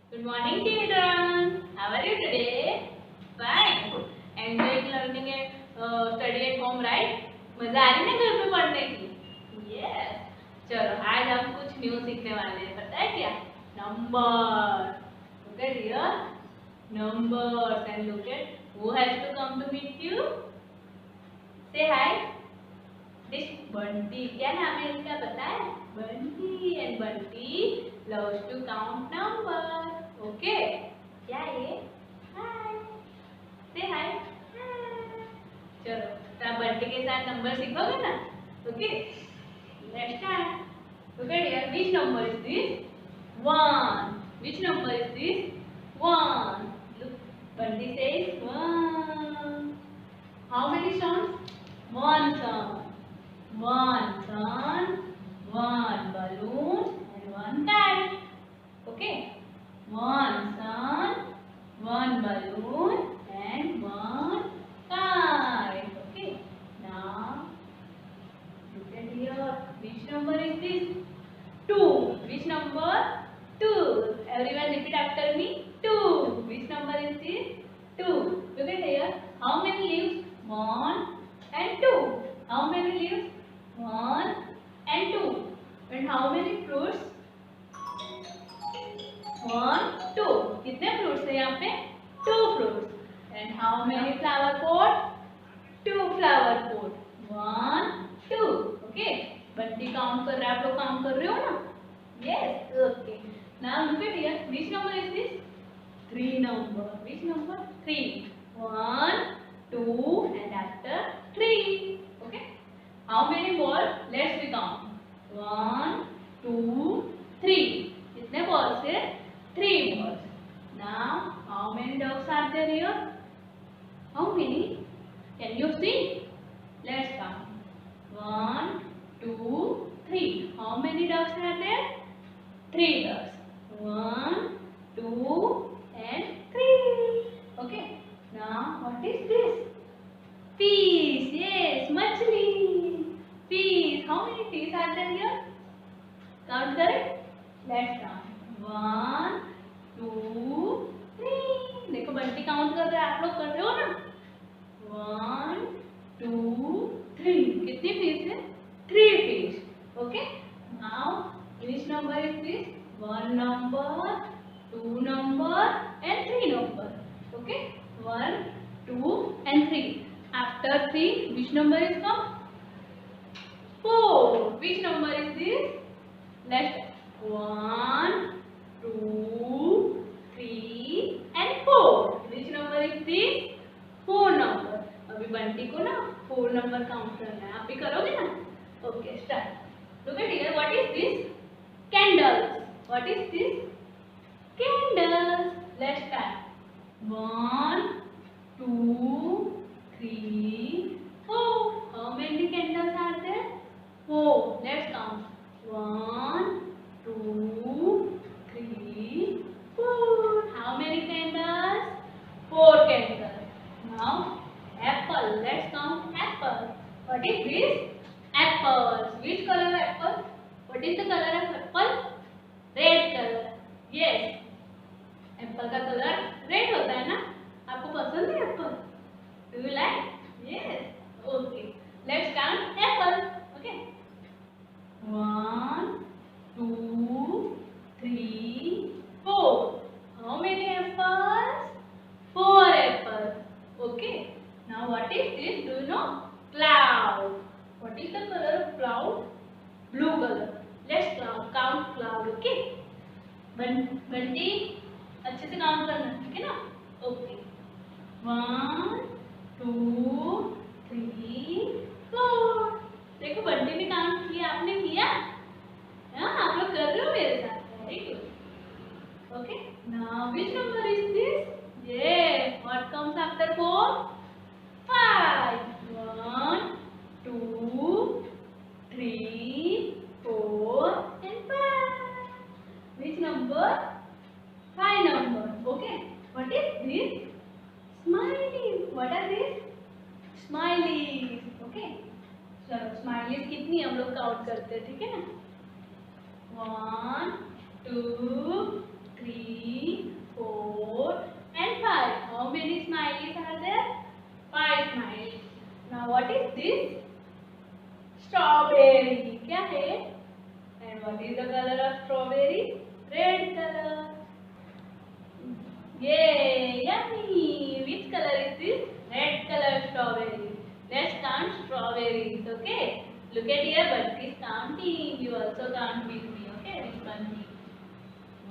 Good morning, children. How are you today? Fine. Enjoying learning and study at home, right? मजा आ रही ना घर पे पढ़ने की? Yes. चलो आज हम कुछ न्यू सीखने वाले हैं. पता है क्या? Number. Look at here. Numbers and look at who has to come to meet you. Say hi. This Bunty. क्या नाम है इसका पता है? Bunty and Bunty loves to count numbers. Okay. क्या ये? Hi. Say hi. Hi. चलो तो आप बंटी के साथ नंबर सीखोगे ना? Okay. Let's start. Look at here. Which number is this? 1. Which number is this? 1. Look. Bunty says 1. How many sons? 1 son. 1 sun, 1 balloon and 1 kite. Okay. 1 sun, 1 balloon and 1 kite. Okay. Now look at here. Which number is this? 2. Which number? 2. Everyone repeat after me. 2. Which number is this? 2. Look at here. How many leaves? 1 and 2. How many leaves? 1 and 2. And how many fruits? 1, 2. कितने fruits है यहाँ पे? 2 fruits. And how many flower pot? 2 flower pot. 1, 2. Okay. Bunty count कर रहा है. आप लोग count कर रहे हो ना? Yes. Okay. Now look at here. Which number is this? 3 number. Which number? 3. 1, 2 and after 3. Okay. How many balls? Let's we count. 1, 2, 3. कितने balls है? 3 balls. Now, how many dogs are there here? How many? Can you see? Let's count. 1, 2, 3. How many dogs are there? 3 dogs. 1, 2, and 3. Okay. Now, what is this? Fish. Yes, machli. Fish. How many fish are there here? Count correct? Let's count. 1, 2, 3. देखो Bunty count कर रहा है. आप लोग कर रहे हो ना? 1, 2, 3. कितनी फिश है? 3 fish. Okay. Now, which number is this? 1 number, 2 number, and 3 number. Okay. 1, 2, and 3. After 3, which number is come? 4. Which number is this? Let's 1, 2, 3 and 4. Which number is this? 4 number. अभी बंटी को ना 4 number काउंट करना है. आप भी करोगे ना? Okay, start. Look at here. What is this? Candles. What is this? Candles. Let's start. 1, 2, 3, 4. How many candles are there? 4. Let's count. 1, 2, 3, 4. How many candles? 4 candles. Now, apple. Let's count apple. What is this? Apples. Which color apple? What is the color of apple? Red color. Yes. Apple का color red होता है ना? आपको पसंद है apple? Do you like? Yes. Okay. Let's count apple. Okay. 1, 2, 3, 4. How many apples? 4 apples. Okay. Now what is this? Do you know? Cloud. What is the color of cloud? Blue color. Let's count cloud. Okay. Bunty अच्छे से count करना. ठीक है ना? Okay. 1, 2, 3, 4. देखो बंटी ने count किया. आपने किया? हाँ, आप लोग कर रहे हो मेरे साथ. Very good. Okay. Now which number is this? Yeah. What comes after 4? 5. 1, 2, 3, 4 and 5. Which number? 5 number. Okay. What is this? Smileys. What are these? Smileys. Okay. चलो स्माइलीज कितनी हम लोग काउंट करते हैं. ठीक है ना? 1, 2, 3,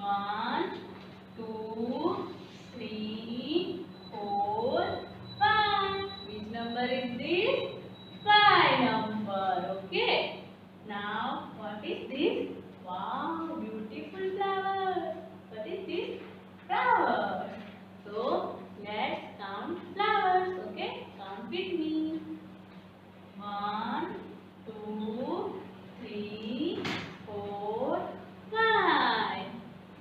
1, 2, 3, 4, 5. Which number is this? 5 number. Okay. Now what is this? Wow, beautiful flower. What is this? Flower. So let's count flowers. Okay. Count with me. 1, 2, 3, 4, 5.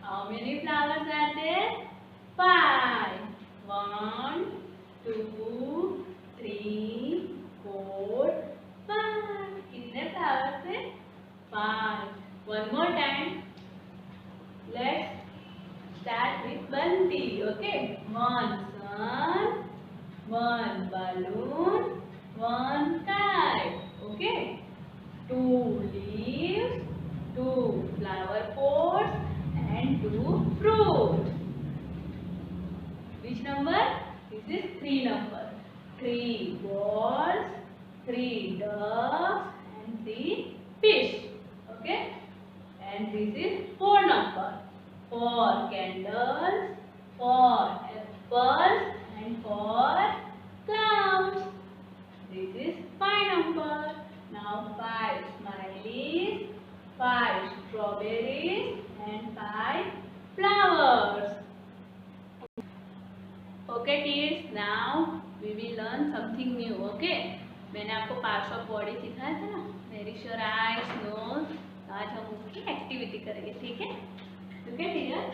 How many flowers are there? 5. 1, 2, 3, 4, 5. कितने flowers है? 5. One more time. Let's start with Bunty. Okay. 1 sun, 1 balloon, 1 kite. Okay. 2 leaves, 2 flower pots, and 2 fruits. Which number? This is 3 number. 3 balls, 3 ducks, and 3 fish. Okay. And this is 4 number. 4 candles, 4 apples, and 4 clouds. This is 5 number. Now 5 smileys, 5 strawberries, and 5 flowers. Okay kids, now we will learn something new. Okay, मैंने आपको parts of body सिखाया था ना, nourish your eyes, knows. आज हम उसकी activity करेंगे. ठीक है? Okay dear.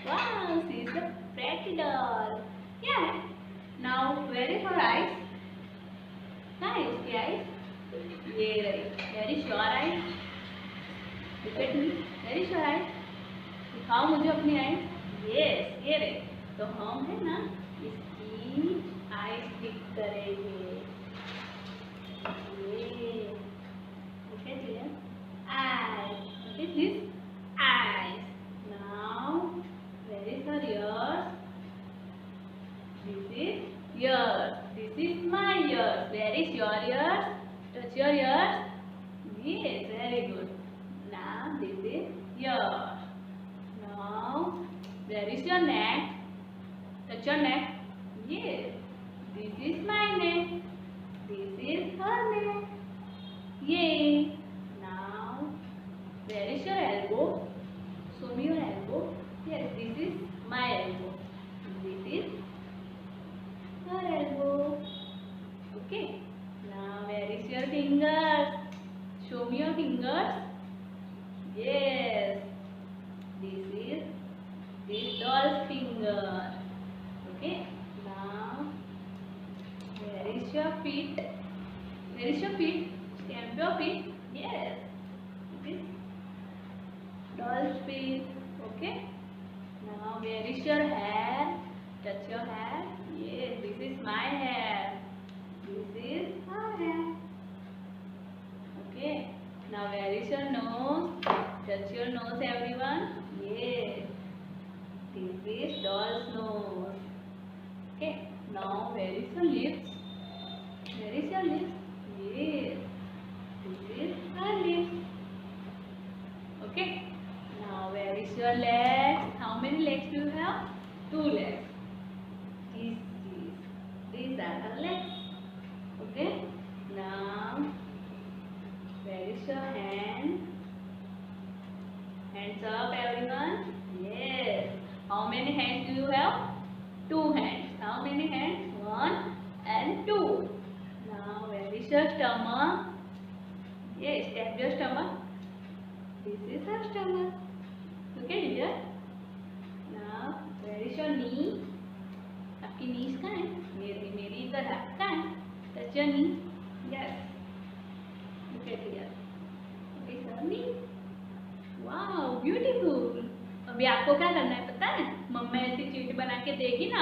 Wow, she is the pretty doll. क्या है? Now where is her eyes? कहाँ है उसकी आईज? ये रही. Where is your eyes? Look at me. Where is your eyes? दिखाओ मुझे अपनी आईज. यस, ये रही. तो हम है ना इसकी आईज पिक करेंगे. ये okay dear. eyes. What is this? Eyes. Now, where is her ears? This is ears. This is my ears. Where is your ears? Touch your ears. Yes, very good. Now, this is ears. Now, where is your neck? Touch your neck. Yes. This is my neck. This is her neck. Yay. Where is your elbow? Show me your elbow. Yes, this is my elbow. This is her elbow. Okay. Now, where is your fingers? Show me your fingers. Yes. This doll's finger. Okay. Now, where is your feet? Where is your feet? Stamp your feet. Yes. This doll's feet. Okay. Now where is your hair? Touch your hair. Yes, this is my hair. This is her hair. Okay. Now where is your nose? Touch your nose, everyone. Yes. This is doll's nose. Okay. Now where is your lips? Where is your lips? Yes. This is her lips. Okay. Now where is your legs? How many legs do you have? 2 legs. These are her legs. Okay. Now where is your hand? Hands up, everyone. Yes. How many hands do you have? 2 hands. How many hands? 1 and 2. Now where is your stomach? Yes, tap your stomach. This is her stomach. Okay, dear. Now, where is your knee? आपकी knees कहाँ है? मेरी इधर है. कहाँ है? Touch your knee. Yes. Look at here. Okay, her knee. Wow, beautiful. अभी आपको क्या करना है पता है? मम्मा ऐसी चीटी बना के देगी ना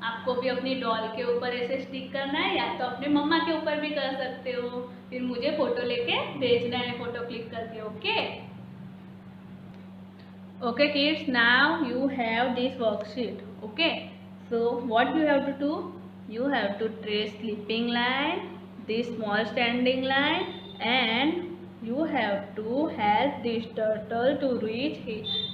आपको भी अपनी डॉल के ऊपर ऐसे स्टिक करना है, या तो अपने मम्मा के ऊपर भी कर सकते हो. फिर मुझे फोटो लेके भेजना है, फोटो क्लिक करके. Okay. Okay kids, now you have this worksheet. Okay, so what you have to do? You have to trace sleeping line, this small standing line, and you have to help this turtle to reach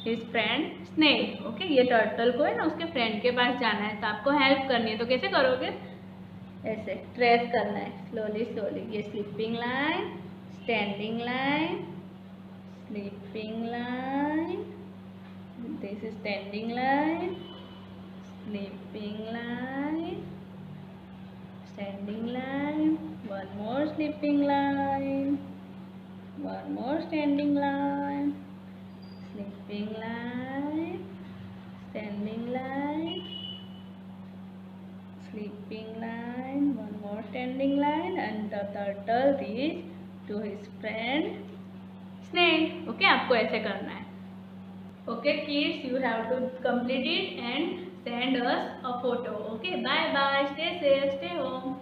his friend snake. Okay, ये turtle को है ना उसके friend के पास जाना है, तो आपको हेल्प करनी है। तो कैसे करोगे? ऐसे ट्रेस करना है, स्लोली स्लोली। ये sleeping line, standing line, sleeping line, this is standing line, sleeping line, standing line, one more sleeping line, one more standing line, sleeping line, standing line, sleeping line, one more standing line, and the turtle reach to his friend snake. Okay, आपको ऐसे करना है। Okay kids, you have to complete it and send us a photo. Okay, bye bye, stay safe, stay home.